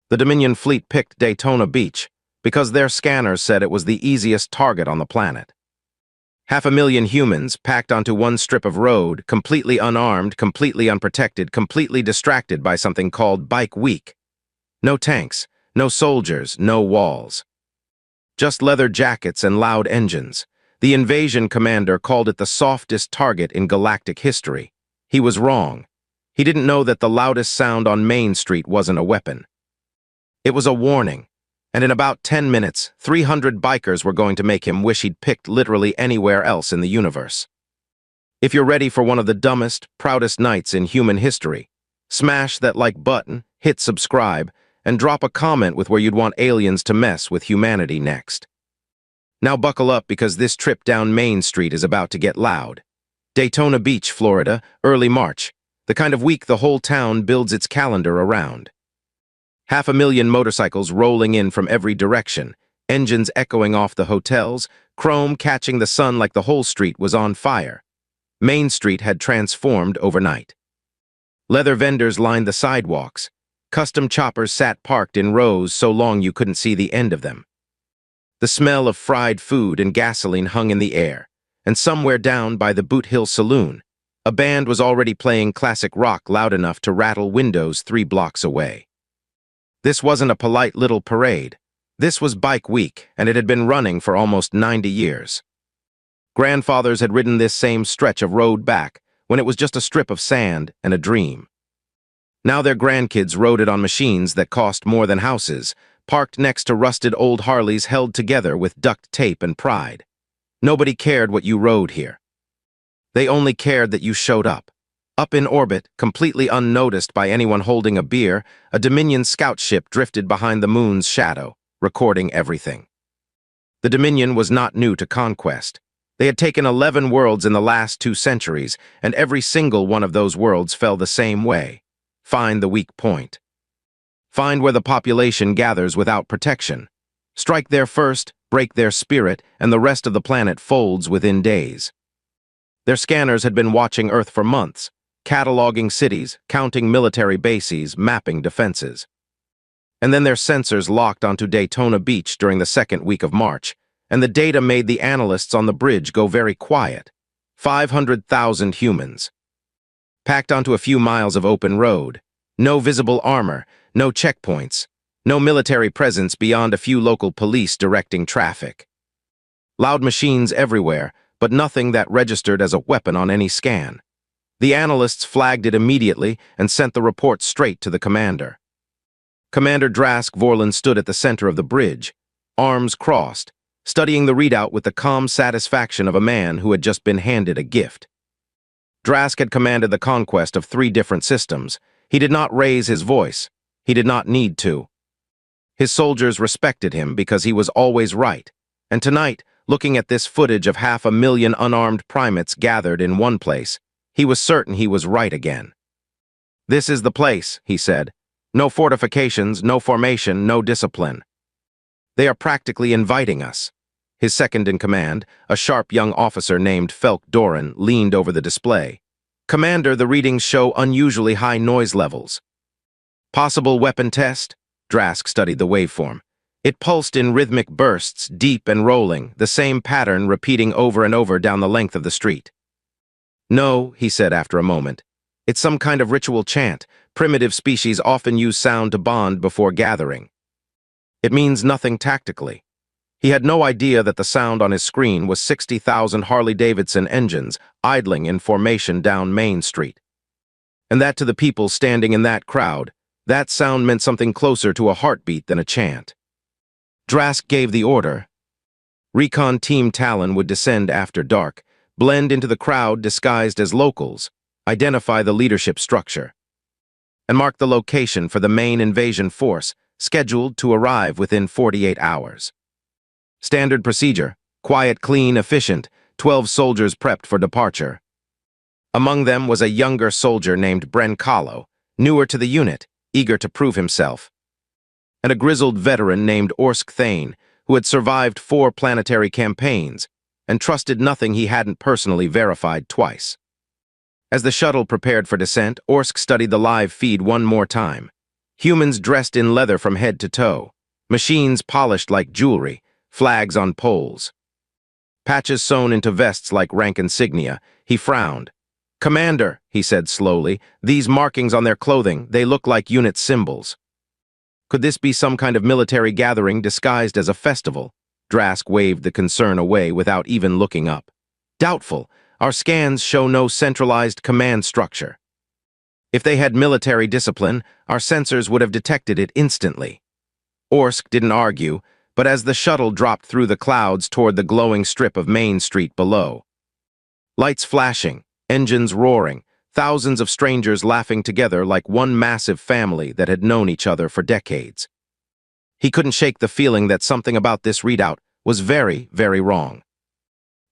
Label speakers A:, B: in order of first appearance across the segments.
A: The Dominion fleet picked Daytona Beach because their scanners said it was the easiest target on the planet. 500,000 humans packed onto one strip of road, completely unarmed, completely unprotected, completely distracted by something called Bike Week. No tanks, no soldiers, no walls. Just leather jackets and loud engines. The invasion commander called it the softest target in Galactic history. He was wrong. He didn't know that the loudest sound on Main Street wasn't a weapon. It was a warning, and in about 10 minutes, 300 bikers were going to make him wish he'd picked literally anywhere else in the universe. If you're ready for one of the dumbest, proudest nights in human history, smash that like button, hit subscribe, and drop a comment with where you'd want aliens to mess with humanity next. Now buckle up because this trip down Main Street is about to get loud. Daytona Beach, Florida, early March, the kind of week the whole town builds its calendar around. 500,000 motorcycles rolling in from every direction, engines echoing off the hotels, chrome catching the sun like the whole street was on fire. Main Street had transformed overnight. Leather vendors lined the sidewalks. Custom choppers sat parked in rows so long you couldn't see the end of them. The smell of fried food and gasoline hung in the air, and somewhere down by the Boot Hill Saloon, a band was already playing classic rock loud enough to rattle windows 3 blocks away. This wasn't a polite little parade. This was Bike Week, and it had been running for almost 90 years. Grandfathers had ridden this same stretch of road back when it was just a strip of sand and a dream. Now their grandkids rode it on machines that cost more than houses, parked next to rusted old Harleys held together with duct tape and pride. Nobody cared what you rode here. They only cared that you showed up. Up in orbit, completely unnoticed by anyone holding a beer, a Dominion scout ship drifted behind the moon's shadow, recording everything. The Dominion was not new to conquest. They had taken 11 worlds in the last 2 centuries, and every single one of those worlds fell the same way. Find the weak point. Find where the population gathers without protection. Strike there first, break their spirit, and the rest of the planet folds within days. Their scanners had been watching Earth for months, cataloging cities, counting military bases, mapping defenses. And then their sensors locked onto Daytona Beach during the 2nd week of March, and the data made the analysts on the bridge go very quiet. 500,000 humans. Packed onto a few miles of open road. No visible armor, no checkpoints, no military presence beyond a few local police directing traffic. Loud machines everywhere, but nothing that registered as a weapon on any scan. The analysts flagged it immediately and sent the report straight to the commander. Commander Drask Vorlin stood at the center of the bridge, arms crossed, studying the readout with the calm satisfaction of a man who had just been handed a gift. Drask had commanded the conquest of 3 different systems. He did not raise his voice. He did not need to. His soldiers respected him because he was always right, and tonight, looking at this footage of 500,000 unarmed primates gathered in one place, he was certain he was right again. "This is the place," he said. "No fortifications, no formation, no discipline. They are practically inviting us." His second-in-command, a sharp young officer named Felk Doran, leaned over the display. "Commander, the readings show unusually high noise levels." "Possible weapon test?" Drask studied the waveform. It pulsed in rhythmic bursts, deep and rolling, the same pattern repeating over and over down the length of the street. "No," he said after a moment. "It's some kind of ritual chant. Primitive species often use sound to bond before gathering." It means nothing tactically. He had no idea that the sound on his screen was 60,000 Harley-Davidson engines idling in formation down Main Street. And that to the people standing in that crowd, that sound meant something closer to a heartbeat than a chant. Drask gave the order. Recon Team Talon would descend after dark, blend into the crowd disguised as locals, identify the leadership structure, and mark the location for the main invasion force, scheduled to arrive within 48 hours. Standard procedure: quiet, clean, efficient, 12 soldiers prepped for departure. Among them was a younger soldier named Bren Kahlo, newer to the unit, eager to prove himself, and a grizzled veteran named Orsk Thane, who had survived 4 planetary campaigns and trusted nothing he hadn't personally verified twice. As the shuttle prepared for descent, Orsk studied the live feed one more time. Humans dressed in leather from head to toe. Machines polished like jewelry. Flags on poles. Patches sewn into vests like rank insignia. He frowned. "Commander," he said slowly, "these markings on their clothing, they look like unit symbols." Could this be some kind of military gathering disguised as a festival? Drask waved the concern away without even looking up. "Doubtful. Our scans show no centralized command structure. If they had military discipline, our sensors would have detected it instantly." Orsk didn't argue, but as the shuttle dropped through the clouds toward the glowing strip of Main Street below. Lights flashing, engines roaring, thousands of strangers laughing together like one massive family that had known each other for decades. He couldn't shake the feeling that something about this readout was very, very wrong.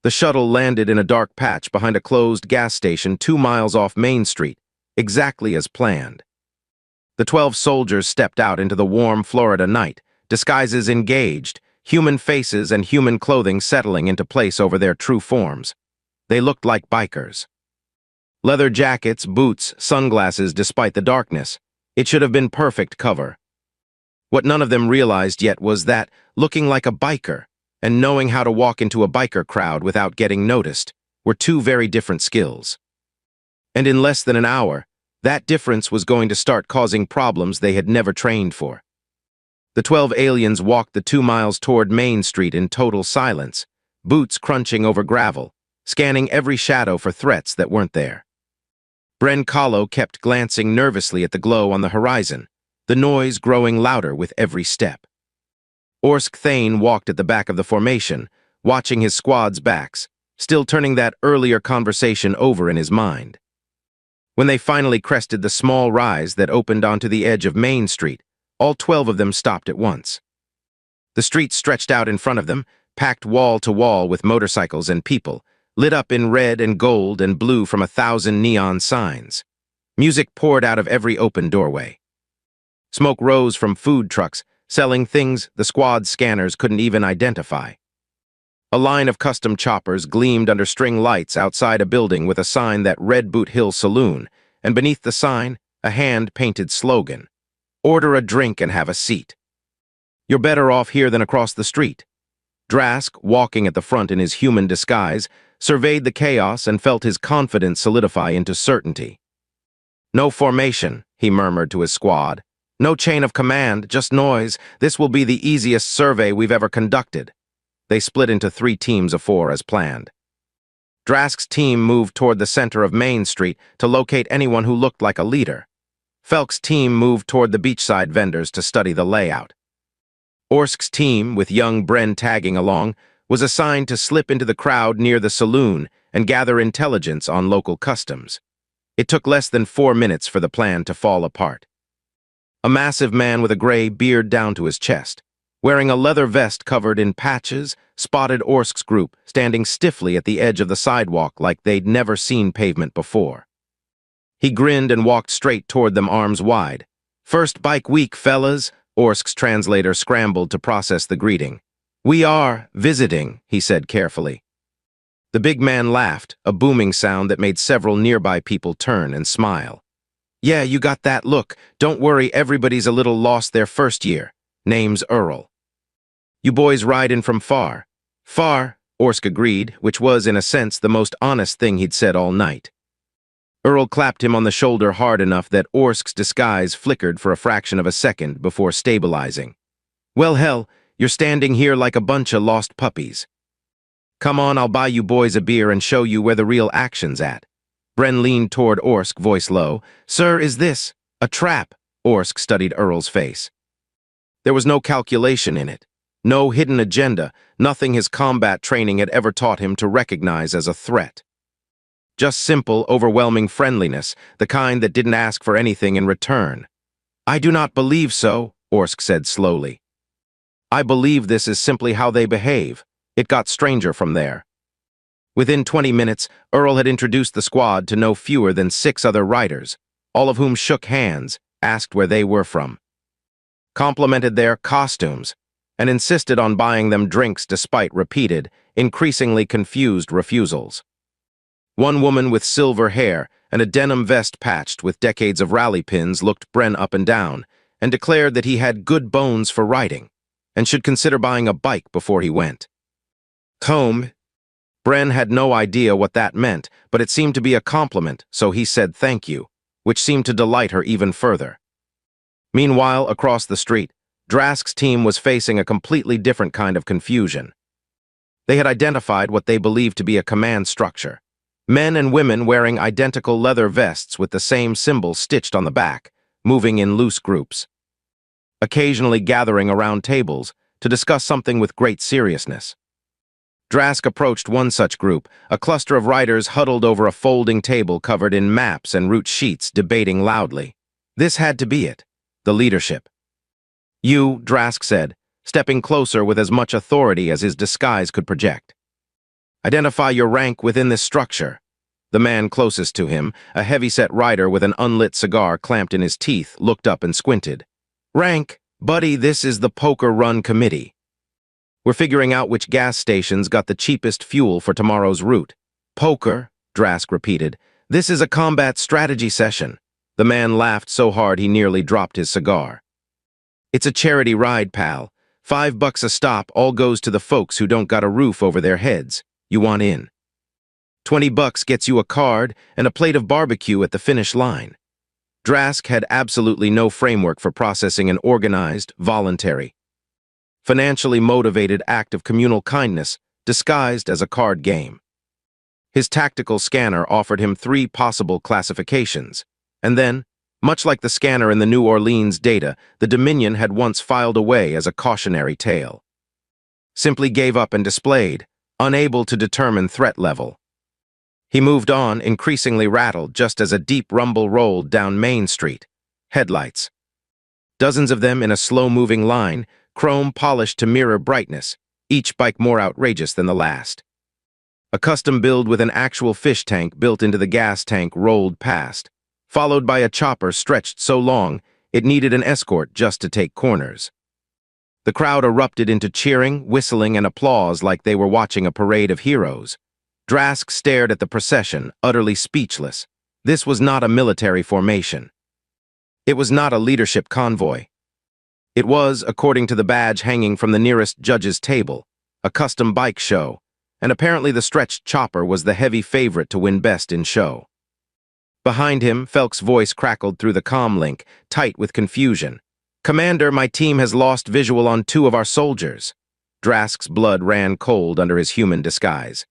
A: The shuttle landed in a dark patch behind a closed gas station 2 miles off Main Street, exactly as planned. The 12 soldiers stepped out into the warm Florida night, disguises engaged, human faces and human clothing settling into place over their true forms. They looked like bikers. Leather jackets, boots, sunglasses despite the darkness. It should have been perfect cover. What none of them realized yet was that, looking like a biker and knowing how to walk into a biker crowd without getting noticed were two very different skills. And in less than an hour, that difference was going to start causing problems they had never trained for. The 12 aliens walked the 2 miles toward Main Street in total silence, boots crunching over gravel, scanning every shadow for threats that weren't there. Bren Kahlo kept glancing nervously at the glow on the horizon, the noise growing louder with every step. Orsk Thane walked at the back of the formation, watching his squad's backs, still turning that earlier conversation over in his mind. When they finally crested the small rise that opened onto the edge of Main Street, all 12 of them stopped at once. The street stretched out in front of them, packed wall to wall with motorcycles and people, lit up in red and gold and blue from 1,000 neon signs. Music poured out of every open doorway. Smoke rose from food trucks, selling things the squad's scanners couldn't even identify. A line of custom choppers gleamed under string lights outside a building with a sign that Red Boot Hill Saloon, and beneath the sign, a hand-painted slogan. "Order a drink and have a seat. You're better off here than across the street." Drask, walking at the front in his human disguise, surveyed the chaos and felt his confidence solidify into certainty. "No formation," he murmured to his squad. "No chain of command, just noise. This will be the easiest survey we've ever conducted." They split into 3 teams of 4 as planned. Drask's team moved toward the center of Main Street to locate anyone who looked like a leader. Felk's team moved toward the beachside vendors to study the layout. Orsk's team, with young Bren tagging along, was assigned to slip into the crowd near the saloon and gather intelligence on local customs. It took less than 4 minutes for the plan to fall apart. A massive man with a gray beard down to his chest, wearing a leather vest covered in patches, spotted Orsk's group standing stiffly at the edge of the sidewalk like they'd never seen pavement before. He grinned and walked straight toward them, arms wide. "First bike week, fellas," Orsk's translator scrambled to process the greeting. "We are visiting," he said carefully. The big man laughed, a booming sound that made several nearby people turn and smile. "Yeah, you got that look. Don't worry, everybody's a little lost their first year. Name's Earl." "You boys ride in from far?" "Far," Orsk agreed, which was, in a sense, the most honest thing he'd said all night. Earl clapped him on the shoulder hard enough that Orsk's disguise flickered for a fraction of a second before stabilizing. "Well, hell, you're standing here like a bunch of lost puppies. Come on, I'll buy you boys a beer and show you where the real action's at." Bren leaned toward Orsk, voice low. "Sir, is this a trap?" Orsk studied Earl's face. There was no calculation in it, no hidden agenda, nothing his combat training had ever taught him to recognize as a threat. Just simple, overwhelming friendliness, the kind that didn't ask for anything in return. "I do not believe so," Orsk said slowly. "I believe this is simply how they behave." It got stranger from there. Within 20 minutes, Earl had introduced the squad to no fewer than 6 other riders, all of whom shook hands, asked where they were from, complimented their costumes, and insisted on buying them drinks despite repeated, increasingly confused refusals. One woman with silver hair and a denim vest patched with decades of rally pins looked Bren up and down and declared that he had good bones for riding, and should consider buying a bike before he went home. Bren had no idea what that meant, but it seemed to be a compliment, so he said thank you, which seemed to delight her even further. Meanwhile, across the street, Drask's team was facing a completely different kind of confusion. They had identified what they believed to be a command structure. Men and women wearing identical leather vests with the same symbol stitched on the back, moving in loose groups, occasionally gathering around tables to discuss something with great seriousness. Drask approached one such group, a cluster of riders huddled over a folding table covered in maps and route sheets, debating loudly. This had to be it, the leadership. You, Drask said, stepping closer with as much authority as his disguise could project. Identify your rank within this structure. The man closest to him, a heavy-set rider with an unlit cigar clamped in his teeth, looked up and squinted. Rank, buddy, this is the Poker Run Committee. We're figuring out which gas stations got the cheapest fuel for tomorrow's route. Poker, Drask repeated. This is a combat strategy session. The man laughed so hard he nearly dropped his cigar. It's a charity ride, pal. $5 a stop, all goes to the folks who don't got a roof over their heads. You want in? $20 gets you a card and a plate of barbecue at the finish line. Drask had absolutely no framework for processing an organized, voluntary, financially motivated act of communal kindness disguised as a card game. His tactical scanner offered him 3 possible classifications, and then, much like the scanner in the New Orleans data, the Dominion had once filed away as a cautionary tale. Simply gave up and displayed, unable to determine threat level. He moved on, increasingly rattled, just as a deep rumble rolled down Main Street. Headlights. Dozens of them in a slow-moving line, chrome polished to mirror brightness, each bike more outrageous than the last. A custom build with an actual fish tank built into the gas tank rolled past, followed by a chopper stretched so long it needed an escort just to take corners. The crowd erupted into cheering, whistling, and applause like they were watching a parade of heroes. Drask stared at the procession, utterly speechless. This was not a military formation. It was not a leadership convoy. It was, according to the badge hanging from the nearest judge's table, a custom bike show, and apparently the stretched chopper was the heavy favorite to win best in show. Behind him, Felk's voice crackled through the comm link, tight with confusion. Commander, my team has lost visual on 2 of our soldiers. Drask's blood ran cold under his human disguise.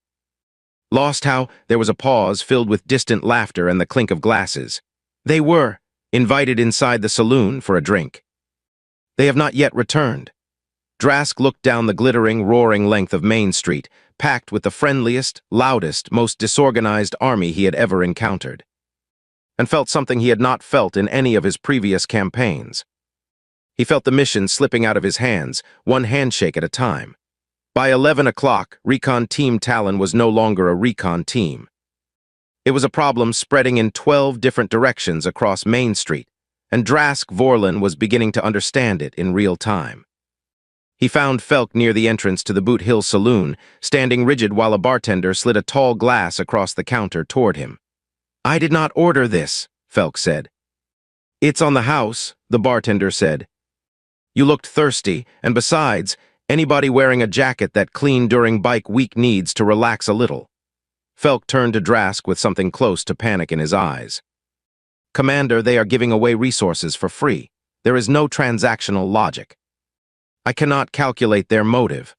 A: Lost how? There was a pause filled with distant laughter and the clink of glasses. They were invited inside the saloon for a drink. They have not yet returned. Drask looked down the glittering, roaring length of Main Street, packed with the friendliest, loudest, most disorganized army he had ever encountered, and felt something he had not felt in any of his previous campaigns. He felt the mission slipping out of his hands, one handshake at a time. By 11 o'clock, Recon Team Talon was no longer a recon team. It was a problem spreading in 12 different directions across Main Street, and Drask Vorlin was beginning to understand it in real time. He found Felk near the entrance to the Boot Hill Saloon, standing rigid while a bartender slid a tall glass across the counter toward him. I did not order this, Felk said. It's on the house, the bartender said. You looked thirsty, and besides, anybody wearing a jacket that clean during bike week needs to relax a little. Felk turned to Drask with something close to panic in his eyes. Commander, they are giving away resources for free. There is no transactional logic. I cannot calculate their motive.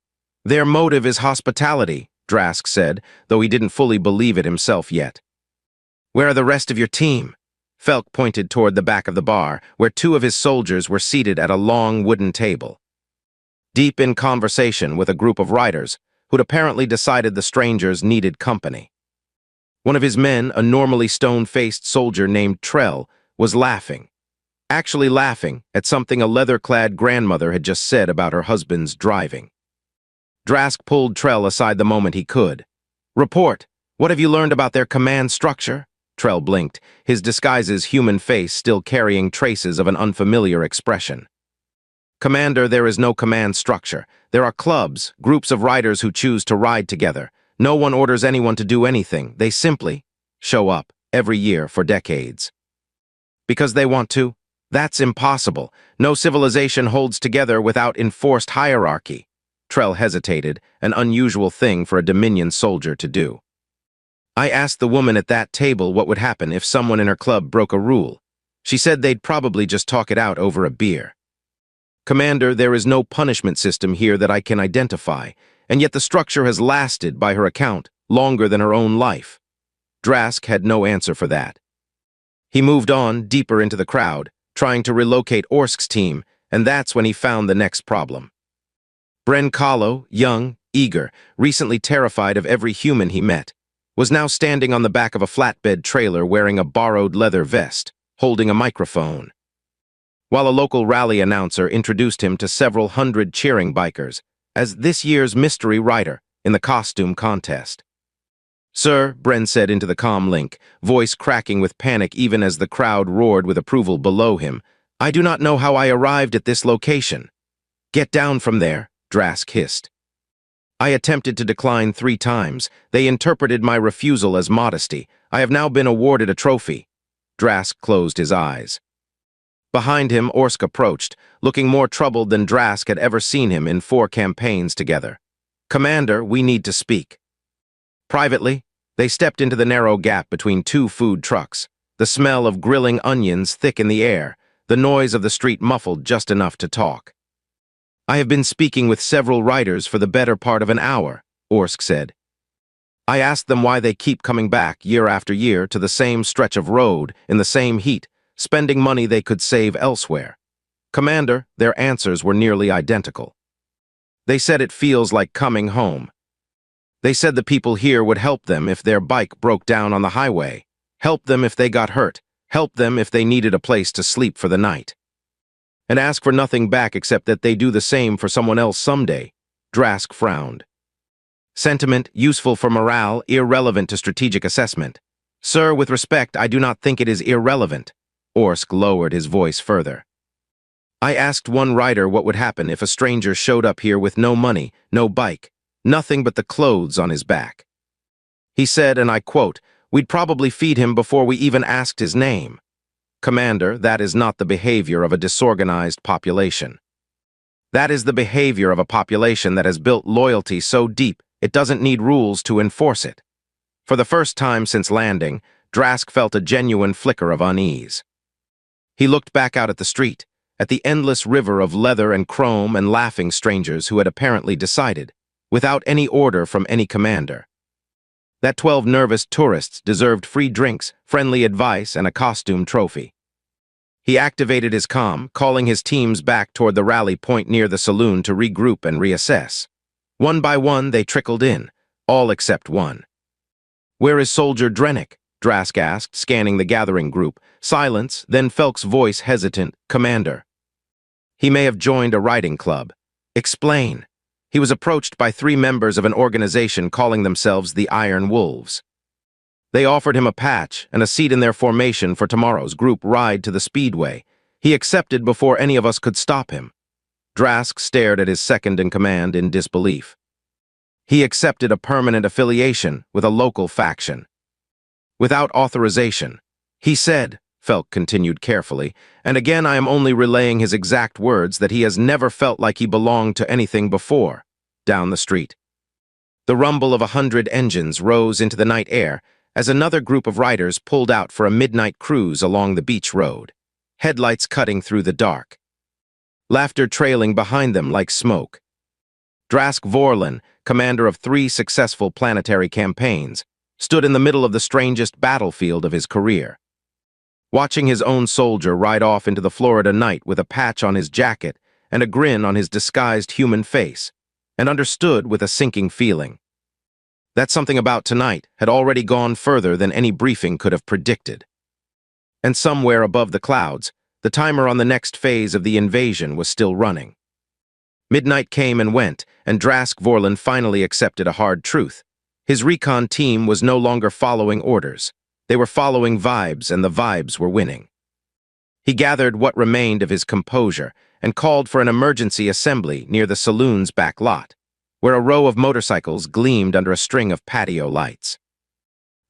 A: Their motive is hospitality, Drask said, though he didn't fully believe it himself yet. Where are the rest of your team? Felk pointed toward the back of the bar, where 2 of his soldiers were seated at a long wooden table, deep in conversation with a group of riders who'd apparently decided the strangers needed company. One of his men, a normally stone-faced soldier named Trell, was laughing. Actually laughing at something a leather-clad grandmother had just said about her husband's driving. Drask pulled Trell aside the moment he could. Report, what have you learned about their command structure? Trell blinked, his disguise's human face still carrying traces of an unfamiliar expression. Commander, there is no command structure. There are clubs, groups of riders who choose to ride together. No one orders anyone to do anything. They simply show up every year for decades. Because they want to? That's impossible. No civilization holds together without enforced hierarchy. Trell hesitated, an unusual thing for a Dominion soldier to do. I asked the woman at that table what would happen if someone in her club broke a rule. She said they'd probably just talk it out over a beer. Commander, there is no punishment system here that I can identify, and yet the structure has lasted, by her account, longer than her own life. Drask had no answer for that. He moved on, deeper into the crowd, trying to relocate Orsk's team, and that's when he found the next problem. Bren Kahlo, young, eager, recently terrified of every human he met, was now standing on the back of a flatbed trailer wearing a borrowed leather vest, holding a microphone. While a local rally announcer introduced him to several hundred cheering bikers as this year's mystery rider in the costume contest. "Sir," Bren said into the comm link, voice cracking with panic even as the crowd roared with approval below him, "I do not know how I arrived at this location." "Get down from there," Drask hissed. I attempted to decline 3 times. They interpreted my refusal as modesty. I have now been awarded a trophy. Drask closed his eyes. Behind him, Orsk approached, looking more troubled than Drask had ever seen him in 4 campaigns together. "Commander, we need to speak." Privately, they stepped into the narrow gap between 2 food trucks, the smell of grilling onions thick in the air, the noise of the street muffled just enough to talk. "I have been speaking with several riders for the better part of an hour," Orsk said. "I asked them why they keep coming back year after year to the same stretch of road in the same heat, spending money they could save elsewhere. Commander, their answers were nearly identical. They said it feels like coming home. They said the people here would help them if their bike broke down on the highway, help them if they got hurt, help them if they needed a place to sleep for the night. And ask for nothing back except that they do the same for someone else someday." Drask frowned. "Sentiment, useful for morale, irrelevant to strategic assessment. Sir, with respect, I do not think it is irrelevant." Orsk lowered his voice further. "I asked one rider what would happen if a stranger showed up here with no money, no bike, nothing but the clothes on his back. He said, and I quote, 'We'd probably feed him before we even asked his name.' Commander, that is not the behavior of a disorganized population. That is the behavior of a population that has built loyalty so deep it doesn't need rules to enforce it." For the first time since landing, Drask felt a genuine flicker of unease. He looked back out at the street, at the endless river of leather and chrome and laughing strangers who had apparently decided, without any order from any commander, that 12 nervous tourists deserved free drinks, friendly advice, and a costume trophy. He activated his comm, calling his teams back toward the rally point near the saloon to regroup and reassess. One by one, they trickled in, all except one. "Where is Soldier Drennick?" Drask asked, scanning the gathering group. Silence, then Felk's voice hesitant, "Commander." "He may have joined a riding club." "Explain." He was approached by 3 members of an organization calling themselves the Iron Wolves. They offered him a patch and a seat in their formation for tomorrow's group ride to the Speedway. He accepted before any of us could stop him. Drask stared at his second-in-command in disbelief. He accepted a permanent affiliation with a local faction. Without authorization. He said, Felk continued carefully, and again I am only relaying his exact words, that he has never felt like he belonged to anything before. Down the street. The rumble of 100 engines rose into the night air as another group of riders pulled out for a midnight cruise along the beach road, headlights cutting through the dark. Laughter trailing behind them like smoke. Drask Vorlin, commander of 3 successful planetary campaigns, stood in the middle of the strangest battlefield of his career. Watching his own soldier ride off into the Florida night with a patch on his jacket and a grin on his disguised human face, and understood with a sinking feeling. That something about tonight had already gone further than any briefing could have predicted. And somewhere above the clouds, the timer on the next phase of the invasion was still running. Midnight came and went, and Drask Vorlin finally accepted a hard truth. His recon team was no longer following orders. They were following vibes, and the vibes were winning. He gathered what remained of his composure and called for an emergency assembly near the saloon's back lot, where a row of motorcycles gleamed under a string of patio lights.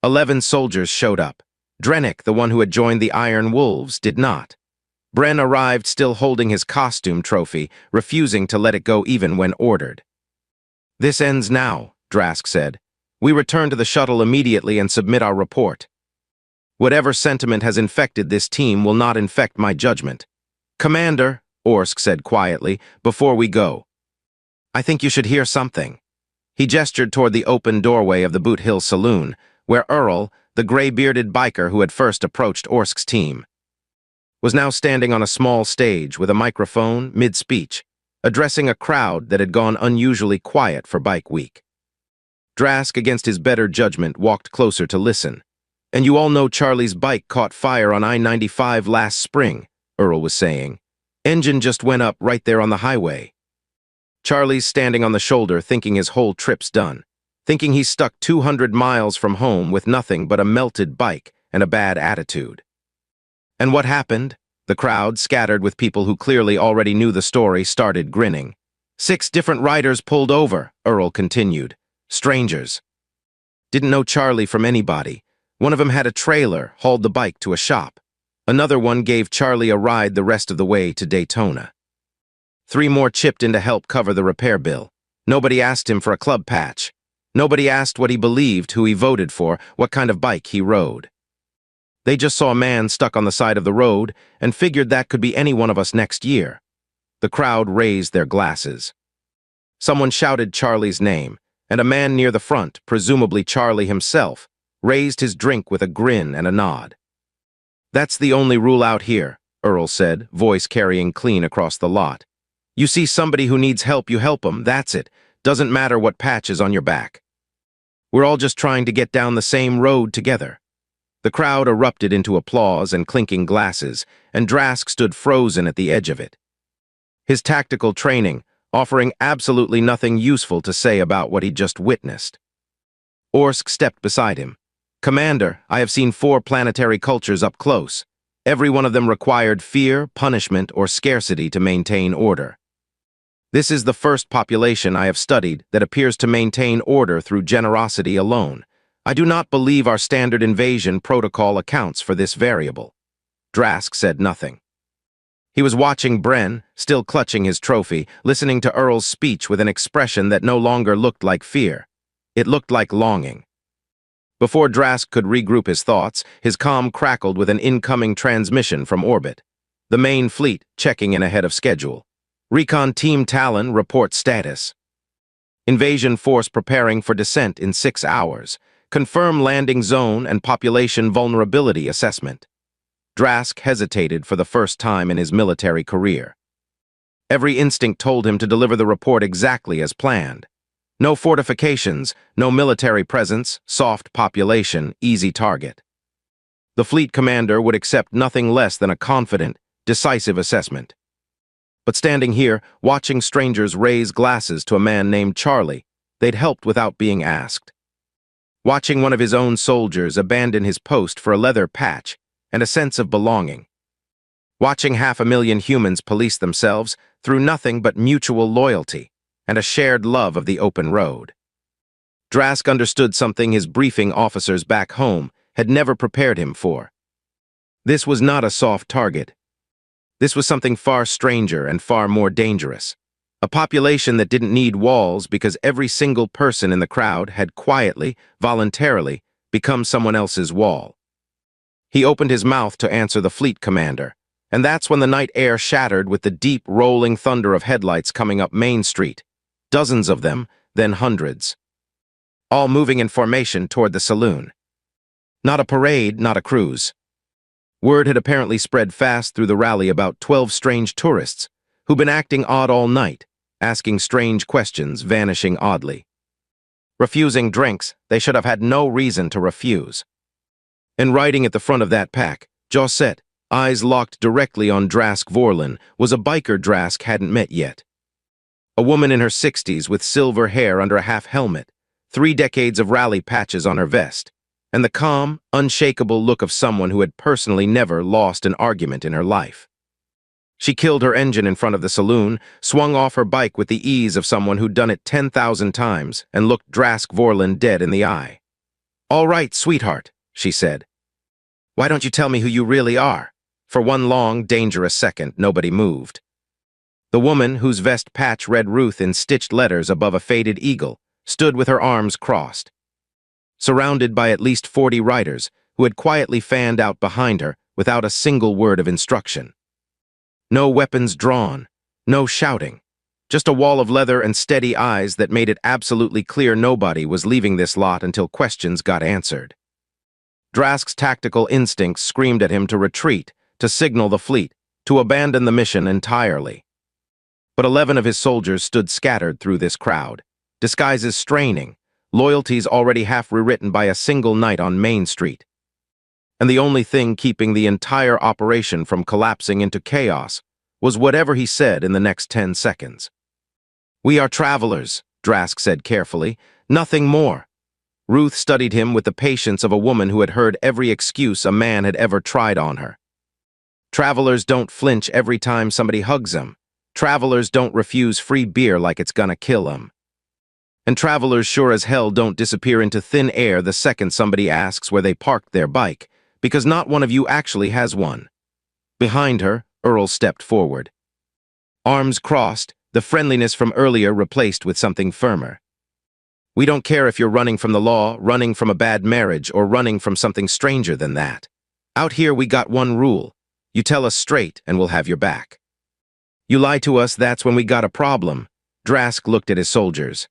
A: 11 soldiers showed up. Drennick, the one who had joined the Iron Wolves, did not. Bren arrived still holding his costume trophy, refusing to let it go even when ordered. "This ends now," Drask said. "We return to the shuttle immediately and submit our report. Whatever sentiment has infected this team will not infect my judgment." "Commander," Orsk said quietly, "before we go, I think you should hear something." He gestured toward the open doorway of the Boot Hill Saloon, where Earl, the gray-bearded biker who had first approached Orsk's team, was now standing on a small stage with a microphone mid-speech, addressing a crowd that had gone unusually quiet for Bike Week. Drask, against his better judgment, walked closer to listen. "And you all know Charlie's bike caught fire on I-95 last spring," Earl was saying. "Engine just went up right there on the highway." Charlie's standing on the shoulder thinking his whole trip's done, thinking he's stuck 200 miles from home with nothing but a melted bike and a bad attitude. "And what happened?" The crowd, scattered with people who clearly already knew the story, started grinning. "6 different riders pulled over," Earl continued. "Strangers. Didn't know Charlie from anybody. One of them had a trailer, hauled the bike to a shop. Another one gave Charlie a ride the rest of the way to Daytona. 3 more chipped in to help cover the repair bill. Nobody asked him for a club patch. Nobody asked what he believed, who he voted for, what kind of bike he rode. They just saw a man stuck on the side of the road and figured that could be any one of us next year." The crowd raised their glasses. Someone shouted Charlie's name, and a man near the front, presumably Charlie himself, raised his drink with a grin and a nod. "That's the only rule out here," Earl said, voice carrying clean across the lot. "You see somebody who needs help, you help them, that's it. Doesn't matter what patch is on your back. We're all just trying to get down the same road together." The crowd erupted into applause and clinking glasses, and Drask stood frozen at the edge of it. His tactical training, offering absolutely nothing useful to say about what he'd just witnessed. Orsk stepped beside him. "Commander, I have seen 4 planetary cultures up close. Every one of them required fear, punishment, or scarcity to maintain order. This is the first population I have studied that appears to maintain order through generosity alone. I do not believe our standard invasion protocol accounts for this variable." Drask said nothing. He was watching Bren, still clutching his trophy, listening to Earl's speech with an expression that no longer looked like fear. It looked like longing. Before Drask could regroup his thoughts, his comm crackled with an incoming transmission from orbit. The main fleet checking in ahead of schedule. "Recon Team Talon report status. Invasion force preparing for descent in 6 hours. Confirm landing zone and population vulnerability assessment." Drask hesitated for the first time in his military career. Every instinct told him to deliver the report exactly as planned. No fortifications, no military presence, soft population, easy target. The fleet commander would accept nothing less than a confident, decisive assessment. But standing here, watching strangers raise glasses to a man named Charlie, they'd helped without being asked. Watching one of his own soldiers abandon his post for a leather patch and a sense of belonging. Watching 500,000 humans police themselves through nothing but mutual loyalty and a shared love of the open road. Drask understood something his briefing officers back home had never prepared him for. This was not a soft target. This was something far stranger and far more dangerous. A population that didn't need walls because every single person in the crowd had quietly, voluntarily, become someone else's wall. He opened his mouth to answer the fleet commander, and that's when the night air shattered with the deep, rolling thunder of headlights coming up Main Street. Dozens of them, then hundreds. All moving in formation toward the saloon. Not a parade, not a cruise. Word had apparently spread fast through the rally about 12 strange tourists who'd been acting odd all night, asking strange questions, vanishing oddly. Refusing drinks they should have had no reason to refuse. And riding at the front of that pack, Josette, eyes locked directly on Drask Vorlin, was a biker Drask hadn't met yet. A woman in her 60s with silver hair under a half-helmet, 3 decades of rally patches on her vest, and the calm, unshakable look of someone who had personally never lost an argument in her life. She killed her engine in front of the saloon, swung off her bike with the ease of someone who'd done it 10,000 times, and looked Drask Vorlin dead in the eye. "All right, sweetheart," she said. "Why don't you tell me who you really are? For one long, dangerous second, nobody moved. The woman, whose vest patch read Ruth in stitched letters above a faded eagle, stood with her arms crossed, surrounded by at least 40 riders who had quietly fanned out behind her without a single word of instruction. No weapons drawn, no shouting, just a wall of leather and steady eyes that made it absolutely clear nobody was leaving this lot until questions got answered. Drask's tactical instincts screamed at him to retreat, to signal the fleet, to abandon the mission entirely. But 11 of his soldiers stood scattered through this crowd, disguises straining, loyalties already half rewritten by a single night on Main Street. And the only thing keeping the entire operation from collapsing into chaos was whatever he said in the next 10 seconds. "We are travelers," Drask said carefully, "nothing more." Ruth studied him with the patience of a woman who had heard every excuse a man had ever tried on her. Travelers don't flinch every time somebody hugs them. Travelers don't refuse free beer like it's gonna kill them. And travelers sure as hell don't disappear into thin air the second somebody asks where they parked their bike, because not one of you actually has one. Behind her, Earl stepped forward. Arms crossed, the friendliness from earlier replaced with something firmer. "We don't care if you're running from the law, running from a bad marriage, or running from something stranger than that. Out here we got one rule. You tell us straight and we'll have your back. You lie to us, that's when we got a problem." Drask looked at his soldiers.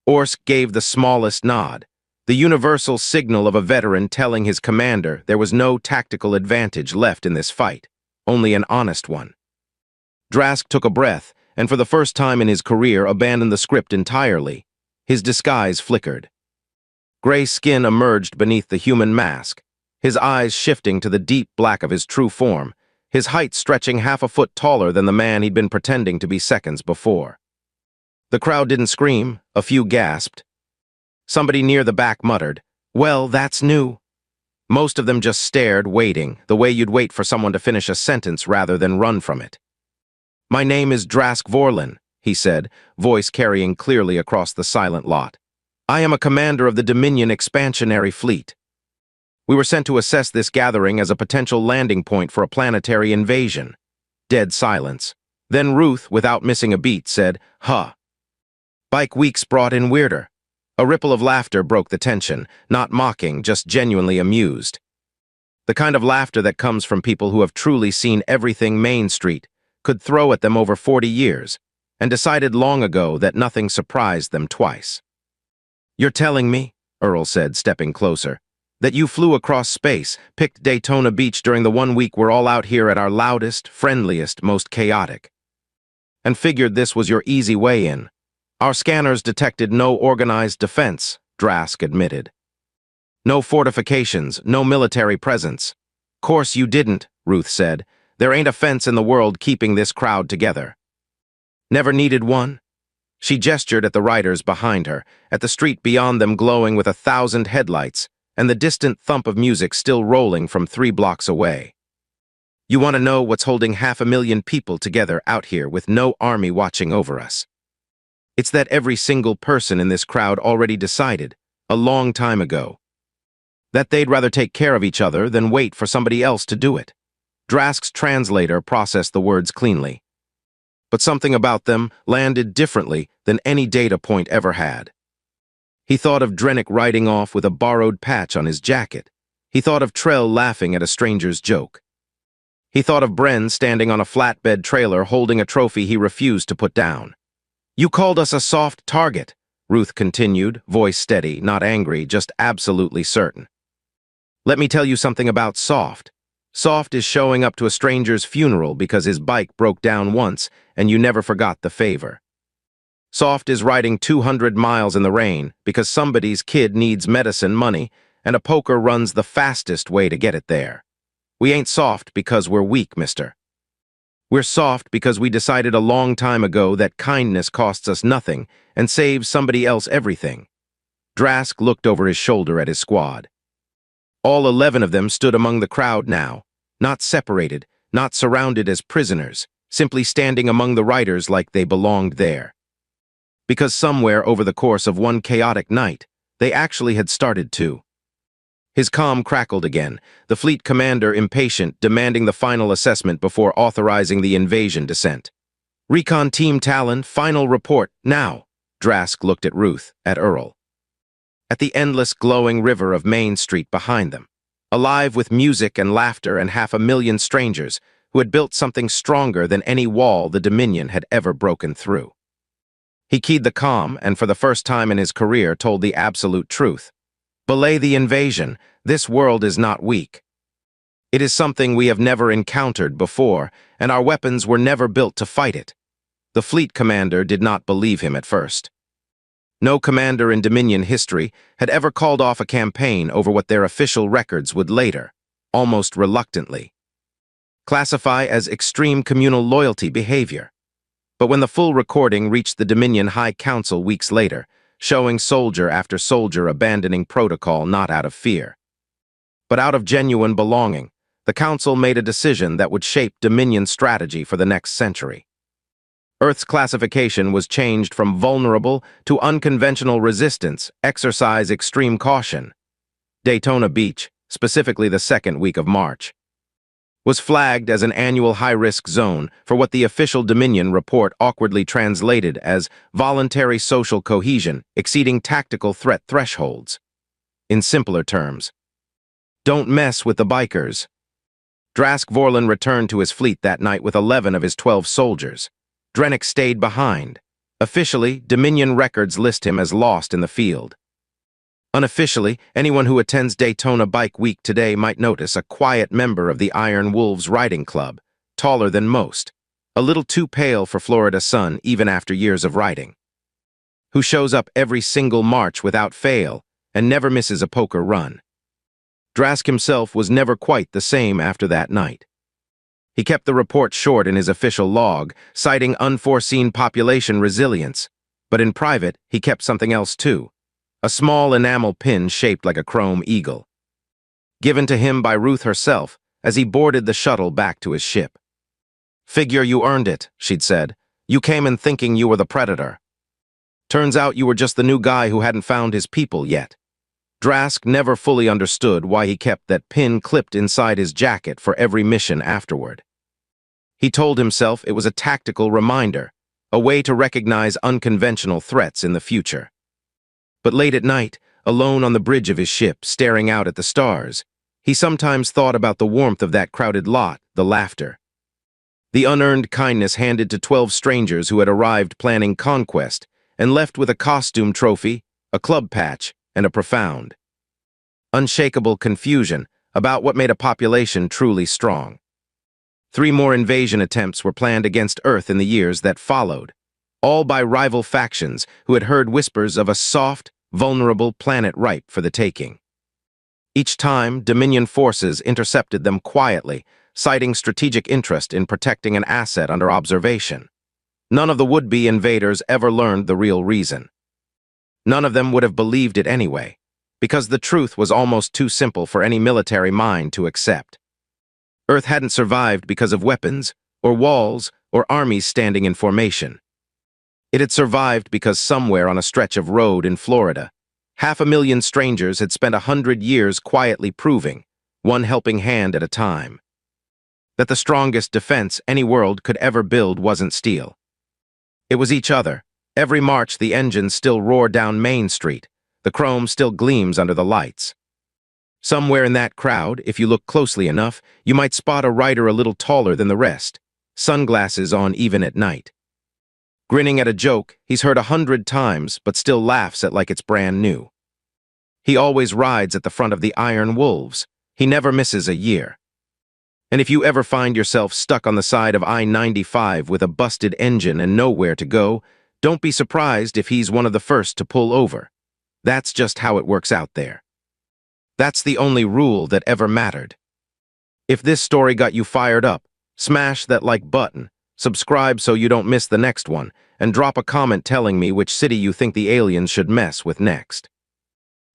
A: Orsk gave the smallest nod, the universal signal of a veteran telling his commander there was no tactical advantage left in this fight, only an honest one. Drask took a breath, and for the first time in his career abandoned the script entirely. His disguise flickered. Gray skin emerged beneath the human mask, his eyes shifting to the deep black of his true form, his height stretching half a foot taller than the man he'd been pretending to be seconds before. The crowd didn't scream, a few gasped. Somebody near the back muttered, "Well, that's new." Most of them just stared, waiting, the way you'd wait for someone to finish a sentence rather than run from it. "My name is Drask Vorlin," he said, voice carrying clearly across the silent lot. "I am a commander of the Dominion Expansionary Fleet. We were sent to assess this gathering as a potential landing point for a planetary invasion." Dead silence. Then Ruth, without missing a beat, said, "Huh." Bike weeks brought in weirder. A ripple of laughter broke the tension, not mocking, just genuinely amused. The kind of laughter that comes from people who have truly seen everything Main Street could throw at them over 40 years, and decided long ago that nothing surprised them twice. "You're telling me," Earl said, stepping closer, "that you flew across space, picked Daytona Beach during the 1 week we're all out here at our loudest, friendliest, most chaotic, and figured this was your easy way in. Our scanners detected no organized defense," Drask admitted. "No fortifications, no military presence." "Course you didn't," Ruth said. "There ain't a fence in the world keeping this crowd together." "Never needed one?" She gestured at the riders behind her, at the street beyond them glowing with 1,000 headlights, and the distant thump of music still rolling from 3 blocks away. "You want to know what's holding 500,000 people together out here with no army watching over us? It's that every single person in this crowd already decided, a long time ago, that they'd rather take care of each other than wait for somebody else to do it." Drask's translator processed the words cleanly. But something about them landed differently than any data point ever had. He thought of Drennick riding off with a borrowed patch on his jacket. He thought of Trell laughing at a stranger's joke. He thought of Bren standing on a flatbed trailer holding a trophy he refused to put down. "You called us a soft target," Ruth continued, voice steady, not angry, just absolutely certain. "Let me tell you something about soft. Soft is showing up to a stranger's funeral because his bike broke down once and you never forgot the favor. Soft is riding 200 miles in the rain because somebody's kid needs medicine money and a poker runs the fastest way to get it there. We ain't soft because we're weak, mister. We're soft because we decided a long time ago that kindness costs us nothing and saves somebody else everything." Drask looked over his shoulder at his squad. All 11 of them stood among the crowd now, not separated, not surrounded as prisoners, simply standing among the riders like they belonged there. Because somewhere over the course of one chaotic night, they actually had started to. His comm crackled again, the fleet commander impatient, demanding the final assessment before authorizing the invasion descent. "Recon Team Talon, final report, now." Drask looked at Ruth, at Earl. At the endless glowing river of Main Street behind them, alive with music and laughter and 500,000 strangers who had built something stronger than any wall the Dominion had ever broken through. He keyed the comm and for the first time in his career told the absolute truth. "Belay the invasion. This world is not weak. It is something we have never encountered before, and our weapons were never built to fight it." The fleet commander did not believe him at first. No commander in Dominion history had ever called off a campaign over what their official records would later, almost reluctantly, classify as extreme communal loyalty behavior. But when the full recording reached the Dominion High Council weeks later, showing soldier after soldier abandoning protocol not out of fear, but out of genuine belonging, the Council made a decision that would shape Dominion's strategy for the next century. Earth's classification was changed from vulnerable to unconventional resistance, exercise extreme caution. Daytona Beach, specifically the second week of March, was flagged as an annual high-risk zone for what the official Dominion report awkwardly translated as voluntary social cohesion exceeding tactical threat thresholds. In simpler terms, don't mess with the bikers. Drask Vorlon returned to his fleet that night with 11 of his 12 soldiers. Drennick stayed behind. Officially, Dominion records list him as lost in the field. Unofficially, anyone who attends Daytona Bike Week today might notice a quiet member of the Iron Wolves Riding Club, taller than most, a little too pale for Florida sun even after years of riding, who shows up every single March without fail and never misses a poker run. Drask himself was never quite the same after that night. He kept the report short in his official log, citing unforeseen population resilience, but in private he kept something else too. A small enamel pin shaped like a chrome eagle, given to him by Ruth herself as he boarded the shuttle back to his ship. "Figure you earned it," she'd said. "You came in thinking you were the predator. Turns out you were just the new guy who hadn't found his people yet." Drask never fully understood why he kept that pin clipped inside his jacket for every mission afterward. He told himself it was a tactical reminder, a way to recognize unconventional threats in the future. But late at night, alone on the bridge of his ship, staring out at the stars, he sometimes thought about the warmth of that crowded lot, the laughter, the unearned kindness handed to 12 strangers who had arrived planning conquest and left with a costume trophy, a club patch, and a profound, unshakable confusion about what made a population truly strong. 3 more invasion attempts were planned against Earth in the years that followed, all by rival factions who had heard whispers of a soft, vulnerable planet ripe for the taking. Each time, Dominion forces intercepted them quietly, citing strategic interest in protecting an asset under observation. None of the would-be invaders ever learned the real reason. None of them would have believed it anyway, because the truth was almost too simple for any military mind to accept. Earth hadn't survived because of weapons, or walls, or armies standing in formation. It had survived because somewhere on a stretch of road in Florida, 500,000 strangers had spent 100 years quietly proving, one helping hand at a time, that the strongest defense any world could ever build wasn't steel. It was each other. Every March the engines still roar down Main Street, the chrome still gleams under the lights. Somewhere in that crowd, if you look closely enough, you might spot a rider a little taller than the rest, sunglasses on even at night. Grinning at a joke he's heard 100 times but still laughs at like it's brand new. He always rides at the front of the Iron Wolves. He never misses a year. And if you ever find yourself stuck on the side of I-95 with a busted engine and nowhere to go, don't be surprised if he's one of the first to pull over. That's just how it works out there. That's the only rule that ever mattered. If this story got you fired up, smash that like button, subscribe so you don't miss the next one, and drop a comment telling me which city you think the aliens should mess with next.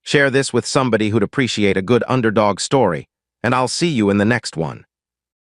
A: Share this with somebody who'd appreciate a good underdog story, and I'll see you in the next one.